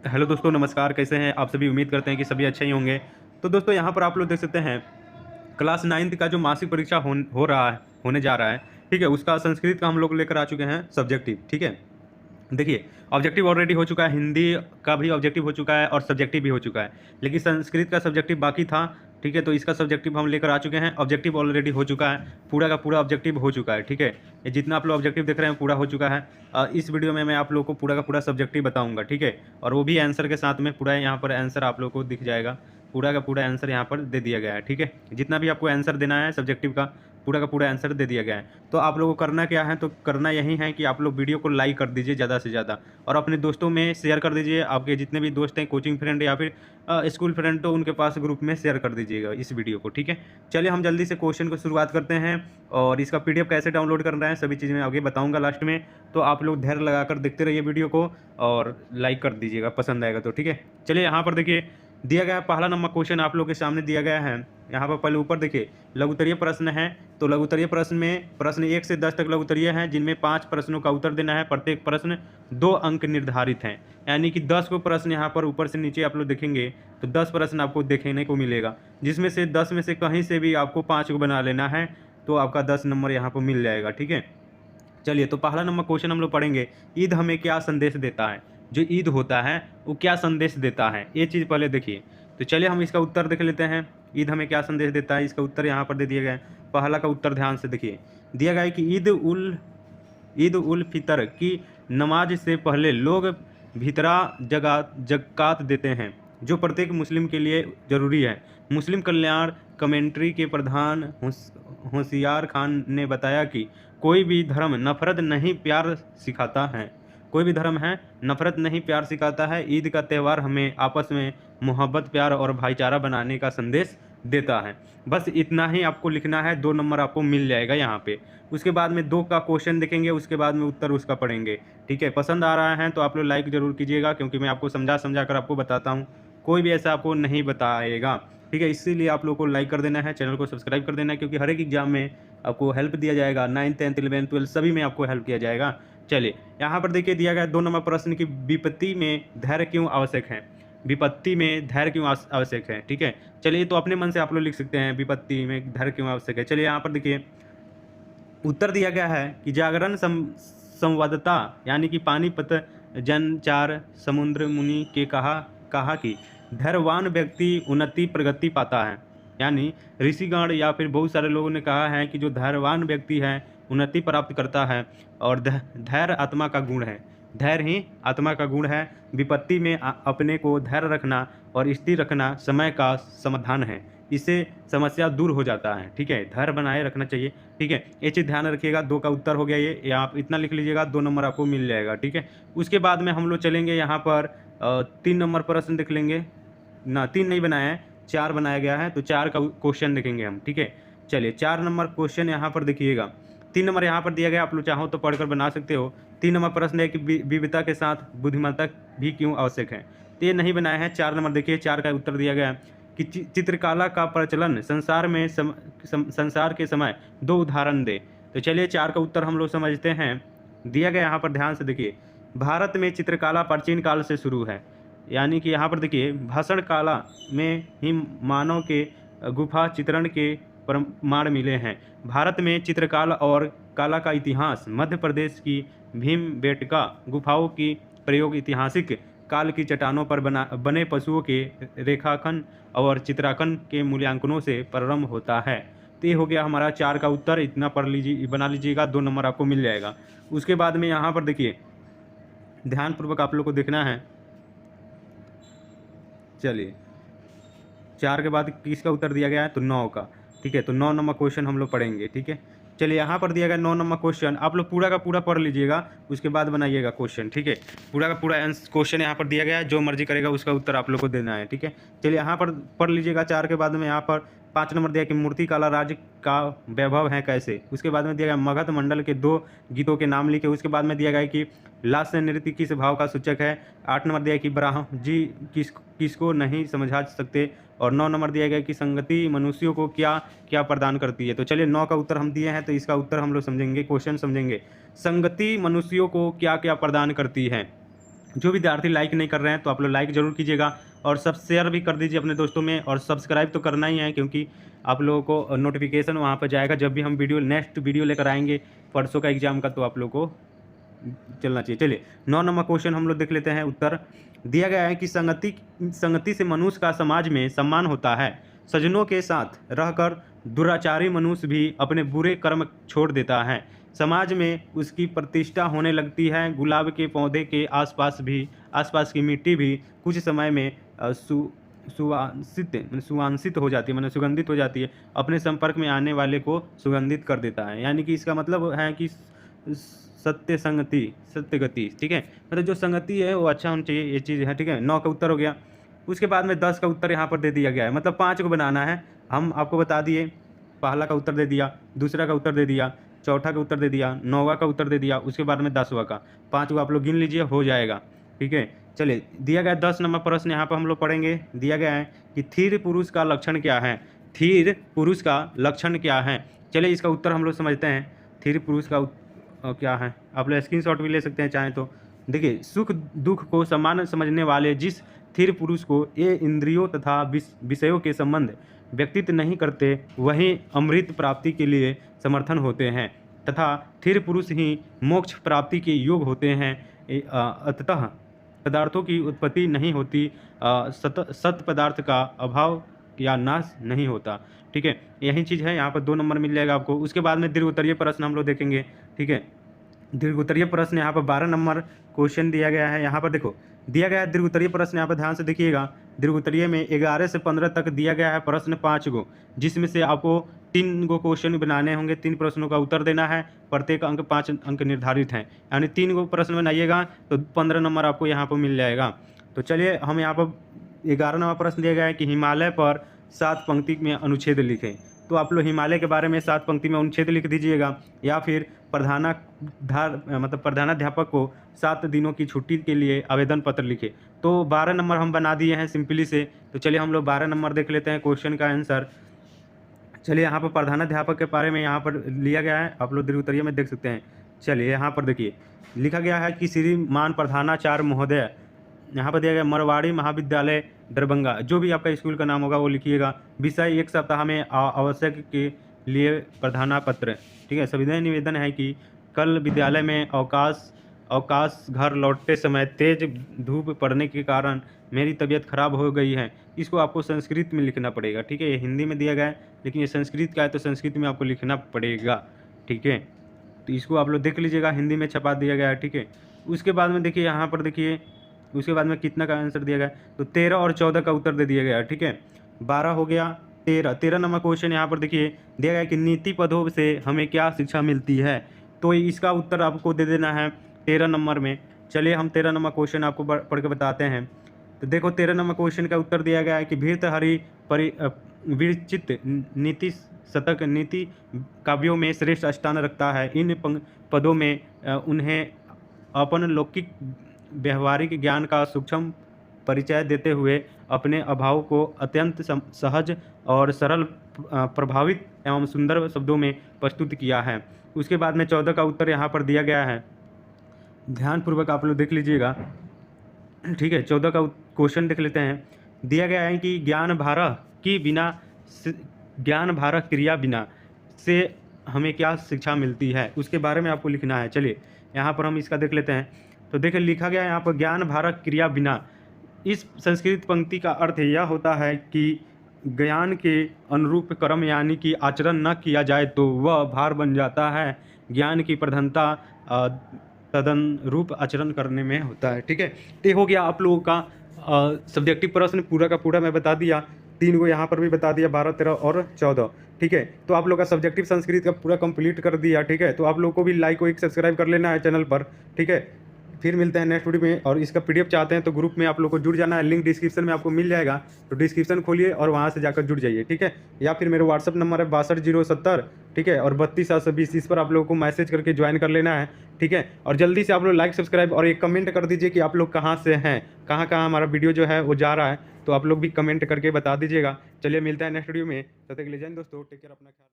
Hello दोस्तों, नमस्कार। कैसे हैं आप सभी? उम्मीद करते हैं कि सभी अच्छे ही होंगे। तो दोस्तों, यहाँ पर आप लोग देख सकते हैं क्लास 9th का जो मासिक परीक्षा होने जा रहा है, ठीक है? उसका संस्कृत का हम लोग लेकर आ चुके हैं सब्जेक्टिव, ठीक है? देखिए, ऑब्जेक्टिव ऑलरेडी हो चुका है, हिंदी का भी ऑब्जेक्टिव हो चुका है और सब्जेक्टिव भी हो चुका है। लेकिन संस्कृत का सब्जेक्टिव बाकी था, ठीक है? तो इसका सब्जेक्टिव हम लेकर आ चुके हैं। ऑब्जेक्टिव ऑलरेडी हो चुका है, पूरा का पूरा ऑब्जेक्टिव हो चुका है, ठीक है? ये जितना आप लोग ऑब्जेक्टिव देख रहे हैं पूरा हो चुका है। इस वीडियो में मैं आप लोगों को पूरा का पूरा सब्जेक्टिव बताऊँगा, ठीक है? और वो भी आंसर के साथ में पूरा यहाँ पर आंसर आप लोगों को दिख जाएगा। पूरा का पूरा आंसर यहाँ पर दे दिया गया है, ठीक है? जितना भी आपको आंसर देना है सब्जेक्टिव का पूरा आंसर दे दिया गया है। तो आप लोगों को करना क्या है, तो करना यही है कि आप लोग वीडियो को लाइक कर दीजिए ज़्यादा से ज़्यादा और अपने दोस्तों में शेयर कर दीजिए। आपके जितने भी दोस्त हैं, कोचिंग फ्रेंड या फिर स्कूल फ्रेंड, तो उनके पास ग्रुप में शेयर कर दीजिएगा इस वीडियो को, ठीक है? चलिए हम जल्दी से क्वेश्चन को शुरुआत करते हैं और इसका पीडीएफ कैसे डाउनलोड करना है सभी चीज़ें मैं आगे बताऊँगा लास्ट में। तो आप लोग धैर्य लगाकर देखते रहिए वीडियो को और लाइक कर दीजिएगा पसंद आएगा तो, ठीक है? चलिए यहाँ पर देखिए, दिया गया पहला नंबर क्वेश्चन आप लोग के सामने दिया गया है। यहाँ पर पहले ऊपर देखिए लघुत्तरीय प्रश्न है। तो लघुत्तरीय प्रश्न में प्रश्न 1 से 10 तक लघुत्तरीय हैं, जिनमें 5 प्रश्नों का उत्तर देना है। प्रत्येक प्रश्न 2 अंक निर्धारित हैं, यानी कि 10 को प्रश्न यहाँ पर ऊपर से नीचे आप लोग देखेंगे तो 10 प्रश्न आपको देखने को मिलेगा, जिसमें से 10 में से कहीं से भी आपको 5 को बना लेना है तो आपका 10 नंबर यहाँ पर मिल जाएगा, ठीक है? चलिए, तो पहला नंबर क्वेश्चन हम लोग पढ़ेंगे, ईद हमें क्या संदेश देता है? जो ईद होता है वो क्या संदेश देता है, ये चीज़ पहले देखिए। तो चलिए हम इसका उत्तर देख लेते हैं, ईद हमें क्या संदेश देता है। इसका उत्तर यहाँ पर दे दिया गया है। पहला का उत्तर ध्यान से देखिए, दिया गया है कि ईद उल फितर की नमाज से पहले लोग भितरा ज़कात देते हैं, जो प्रत्येक मुस्लिम के लिए ज़रूरी है। मुस्लिम कल्याण कमेंट्री के प्रधान होशियार खान ने बताया कि कोई भी धर्म नफरत नहीं प्यार सिखाता है। कोई भी धर्म है नफरत नहीं प्यार सिखाता है। ईद का त्यौहार हमें आपस में मोहब्बत, प्यार और भाईचारा बनाने का संदेश देता है। बस इतना ही आपको लिखना है, 2 नंबर आपको मिल जाएगा यहाँ पे। उसके बाद में 2 का क्वेश्चन देखेंगे, उसके बाद में उत्तर उसका पढ़ेंगे, ठीक है? पसंद आ रहा है तो आप लोग लाइक ज़रूर कीजिएगा, क्योंकि मैं आपको समझा समझा कर आपको बताता हूँ, कोई भी ऐसा आपको नहीं बताएगा, ठीक है? इसीलिए आप लोग को लाइक कर देना है, चैनल को सब्सक्राइब कर देना है, क्योंकि हर एक एग्जाम में आपको हेल्प दिया जाएगा। 9th 10th 11th 12th सभी में आपको हेल्प किया जाएगा। चलिए, यहाँ पर देखिए दिया गया 2 नंबर प्रश्न की, विपत्ति में धैर्य क्यों आवश्यक है? विपत्ति में धैर्य क्यों आवश्यक है, ठीक है? चलिए, तो अपने मन से आप लोग लिख सकते हैं विपत्ति में धैर्य क्यों आवश्यक है। चलिए यहाँ पर देखिए उत्तर दिया गया है कि जागरण संवादता, यानी कि पानीपत जनचार समुद्र मुनि के कहा कि धैर्यवान व्यक्ति उन्नति प्रगति पाता है। यानी ऋषिगण या फिर बहुत सारे लोगों ने कहा है कि जो धैर्यवान व्यक्ति है उन्नति प्राप्त करता है और धैर्य आत्मा का गुण है। धैर्य ही आत्मा का गुण है। विपत्ति में अपने को धैर्य रखना और स्थिर रखना समय का समाधान है। इससे समस्या दूर हो जाता है, ठीक है? धैर्य बनाए रखना चाहिए, ठीक है? ये चीज़ ध्यान रखिएगा। 2 का उत्तर हो गया ये आप इतना लिख लीजिएगा, 2 नंबर आपको मिल जाएगा, ठीक है? उसके बाद में हम लोग चलेंगे यहाँ पर 3 नंबर प्रश्न देख लेंगे ना, 3 नहीं बनाया है, 4 बनाया गया है, तो 4 का क्वेश्चन देखेंगे हम, ठीक है? चलिए 4 नंबर क्वेश्चन यहाँ पर देखिएगा। 3 नंबर यहाँ पर दिया गया, आप लोग चाहो तो पढ़कर बना सकते हो। 3 नंबर प्रश्न है कि विविधता के साथ बुद्धिमत्ता भी क्यों आवश्यक है? तो ये नहीं बनाया है। 4 नंबर देखिए, 4 का उत्तर दिया गया है कि चित्रकला का प्रचलन संसार के समय 2 उदाहरण दे। तो चलिए 4 का उत्तर हम लोग समझते हैं। दिया गया यहाँ पर ध्यान से देखिए, भारत में चित्रकला प्राचीन काल से शुरू है। यानी कि यहाँ पर देखिए भाषण कला में ही मानव के गुफा चित्रण के प्रमाण मिले हैं। भारत में चित्रकला और कला का इतिहास मध्य प्रदेश की भीमबेटका गुफाओं की प्रयोग ऐतिहासिक काल की चट्टानों पर बने पशुओं के रेखांकन और चित्रांकन के मूल्यांकनों से प्रारंभ होता है। तो ये हो गया हमारा 4 का उत्तर। इतना पढ़ लीजिए, बना लीजिएगा, 2 नंबर आपको मिल जाएगा। उसके बाद में यहाँ पर देखिए ध्यानपूर्वक आप लोग को देखना है। चलिए 4 के बाद किसका उत्तर दिया गया है, तो 9 का, ठीक है? तो 9 नंबर क्वेश्चन हम लोग पढ़ेंगे, ठीक है? चलिए यहाँ पर दिया गया 9 नंबर क्वेश्चन, आप लोग पूरा का पूरा पढ़ लीजिएगा, उसके बाद बनाइएगा क्वेश्चन, ठीक है? पूरा का पूरा क्वेश्चन यहाँ पर दिया गया है, जो मर्जी करेगा उसका उत्तर आप लोग को देना है, ठीक है? चलिए यहाँ पर पढ़ लीजिएगा। 4 के बाद में यहाँ पर 5 नंबर दिया कि मूर्ति कला राज्य का वैभव है कैसे। उसके बाद में दिया गया मगध मंडल के 2 गीतों के नाम लिखे। उसके बाद में दिया गया कि लास्य नृत्य किस भाव का सूचक है। 8 नंबर दिया कि ब्राह्म जी किसको नहीं समझा सकते। और 9 नंबर दिया गया कि संगति मनुष्यों को क्या क्या प्रदान करती है। तो चलिए 9 का उत्तर हम दिए हैं, तो इसका उत्तर हम लोग समझेंगे, क्वेश्चन समझेंगे। संगति मनुष्यों को क्या क्या प्रदान करती है। जो विद्यार्थी लाइक नहीं कर रहे हैं तो आप लोग लाइक ज़रूर कीजिएगा और सब शेयर भी कर दीजिए अपने दोस्तों में, और सब्सक्राइब तो करना ही है क्योंकि आप लोगों को नोटिफिकेशन वहाँ पर जाएगा जब भी हम नेक्स्ट वीडियो लेकर आएंगे परसों का एग्जाम का, तो आप लोगों को चलना चाहिए। चलिए 9 नंबर क्वेश्चन हम लोग देख लेते हैं। उत्तर दिया गया है कि संगति से मनुष्य का समाज में सम्मान होता है। सज्जनों के साथ रहकर दुराचारी मनुष्य भी अपने बुरे कर्म छोड़ देता है। समाज में उसकी प्रतिष्ठा होने लगती है। गुलाब के पौधे के आसपास की मिट्टी भी कुछ समय में सुवांशित हो जाती है, मतलब सुगंधित हो जाती है। अपने संपर्क में आने वाले को सुगंधित कर देता है। यानी कि इसका मतलब है कि सत्य गति, ठीक है, मतलब जो संगति है वो अच्छा होना चाहिए, ये चीज़ है, ठीक है। 9 का उत्तर हो गया। उसके बाद में 10 का उत्तर यहाँ पर दे दिया गया है, मतलब 5 को बनाना है। हम आपको बता दिए, पहला का उत्तर दे दिया, दूसरा का उत्तर दे दिया, चौथा का उत्तर दे दिया, 9वां का उत्तर दे दिया, उसके बाद में 10वां का। 5 को आप लोग गिन लीजिए, हो जाएगा, ठीक है। चलिए दिया गया 10 नंबर प्रश्न यहाँ पर हम लोग पढ़ेंगे। दिया गया है कि थीर पुरुष का लक्षण क्या है। थीर पुरुष का लक्षण क्या है। चलिए इसका उत्तर हम लोग समझते हैं। थीर पुरुष का क्या है, आप लोग स्क्रीनशॉट भी ले सकते हैं चाहें तो। देखिए, सुख दुख को समान समझने वाले जिस स्थिर पुरुष को ये इंद्रियों तथा विषयों के संबंध व्यक्तित्व नहीं करते, वही अमृत प्राप्ति के लिए समर्थन होते हैं तथा स्थिर पुरुष ही मोक्ष प्राप्ति के योग होते हैं। अतः पदार्थों की उत्पत्ति नहीं होती, सत पदार्थ का अभाव या नाश नहीं होता, ठीक है। यही चीज़ है, यहाँ पर 2 नंबर मिल जाएगा आपको। उसके बाद में दीर्घ उत्तरीय प्रश्न हम लोग देखेंगे, ठीक है। दीर्घ उत्तरीय प्रश्न यहाँ पर 12 नंबर क्वेश्चन दिया गया है। यहाँ पर देखो दिया गया है दीर्घ उत्तरीय प्रश्न, यहाँ पर ध्यान से देखिएगा। दीर्घ उत्तरीय में 11 से 15 तक दिया गया है प्रश्न 5 गो, जिसमें से आपको 3 गो क्वेश्चन बनाने होंगे, 3 प्रश्नों का उत्तर देना है। प्रत्येक अंक 5 अंक निर्धारित हैं, यानी 3 गो प्रश्न बनाइएगा तो 15 नंबर आपको यहाँ पर मिल जाएगा। तो चलिए हम यहाँ पर 11 नंबर प्रश्न दिया गया है कि हिमालय पर 7 पंक्ति में अनुच्छेद लिखें। तो आप लोग हिमालय के बारे में 7 पंक्ति में अनुच्छेद लिख दीजिएगा, या फिर प्रधानाध्यापक को 7 दिनों की छुट्टी के लिए आवेदन पत्र लिखे। तो 12 नंबर हम बना दिए हैं सिंपली से। तो चलिए हम लोग 12 नंबर देख लेते हैं क्वेश्चन का आंसर। चलिए यहाँ पर प्रधानाध्यापक के बारे में यहाँ पर लिया गया है, आप लोग दीर्घ उत्तरीय में देख सकते हैं। चलिए यहाँ पर देखिए लिखा गया है कि श्रीमान प्रधानाचार्य महोदय, यहाँ पर दिया गया मरवाड़ी महाविद्यालय दरभंगा, जो भी आपका स्कूल का नाम होगा वो लिखिएगा। विषय 1 सप्ताह में आवश्यक के लिए प्रधाना पत्र, ठीक है। सविनय निवेदन है कि कल विद्यालय में अवकाश घर लौटते समय तेज धूप पड़ने के कारण मेरी तबीयत खराब हो गई है। इसको आपको संस्कृत में लिखना पड़ेगा, ठीक है। ये हिंदी में दिया गया है लेकिन ये संस्कृत का है तो संस्कृत में आपको लिखना पड़ेगा, ठीक है। तो इसको आप लोग देख लीजिएगा, हिंदी में छपा दिया गया है, ठीक है। उसके बाद में देखिए यहाँ पर देखिए उसके बाद में कितना का आंसर दिया गया, तो 13 और 14 का उत्तर दे दिया गया, ठीक है। 12 हो गया, 13 नंबर क्वेश्चन यहाँ पर देखिए दिया गया कि नीति पदों से हमें क्या शिक्षा मिलती है। तो इसका उत्तर आपको दे देना है 13 नंबर में। चलिए हम 13 नंबर क्वेश्चन आपको पढ़ के बताते हैं। तो देखो 13 नंबर क्वेश्चन का उत्तर दिया गया है कि भर्तृहरि विरचित नीति शतक नीति काव्यों में श्रेष्ठ स्थान रखता है। इन पदों में उन्हें अपन लौकिक व्यवहारिक ज्ञान का सूक्ष्म परिचय देते हुए अपने अभाव को अत्यंत सहज और सरल, प्रभावित एवं सुंदर शब्दों में प्रस्तुत किया है। उसके बाद में 14 का उत्तर यहाँ पर दिया गया है, ध्यानपूर्वक आप लोग देख लीजिएगा, ठीक है। 14 का क्वेश्चन देख लेते हैं। दिया गया है कि ज्ञान भारक क्रिया बिना से हमें क्या शिक्षा मिलती है, उसके बारे में आपको लिखना है। चलिए यहाँ पर हम इसका देख लेते हैं। तो देखिए लिखा गया है यहाँ पर ज्ञान भारक क्रिया बिना। इस संस्कृत पंक्ति का अर्थ यह होता है कि ज्ञान के अनुरूप कर्म यानी कि आचरण न किया जाए तो वह भार बन जाता है। ज्ञान की प्रधानता तदनुरूप आचरण करने में होता है, ठीक है। तो हो गया आप लोगों का सब्जेक्टिव प्रश्न पूरा का पूरा मैं बता दिया। 3 को यहाँ पर भी बता दिया, 12, 13 और 14, ठीक है। तो आप लोग का सब्जेक्टिव संस्कृत का पूरा कंप्लीट कर दिया, ठीक है। तो आप लोग को भी लाइक को एक सब्सक्राइब कर लेना है चैनल पर, ठीक है। फिर मिलते हैं नेक्स्ट वीडियो में। और इसका PDF चाहते हैं तो ग्रुप में आप लोग को जुड़ जाना है, लिंक डिस्क्रिप्शन में आपको मिल जाएगा। तो डिस्क्रिप्शन खोलिए और वहाँ से जाकर जुड़ जाइए, ठीक है। या फिर मेरे व्हाट्सअप नंबर है 62070, ठीक है, और 32 इस पर आप लोगों को मैसेज करके ज्वाइन कर लेना है, ठीक है। और जल्दी से आप लोग लाइक सब्सक्राइब और एक कमेंट कर दीजिए कि आप लोग कहाँ से हैं, कहाँ कहाँ हमारा वीडियो जो है वो जा रहा है। तो आप लोग भी कमेंट करके बता दीजिएगा। चलिए मिलता है नेक्स्ट वीडियो में, तब तक के लिए जय हिंद दोस्तों, टेक केयर, अपना ख्याल।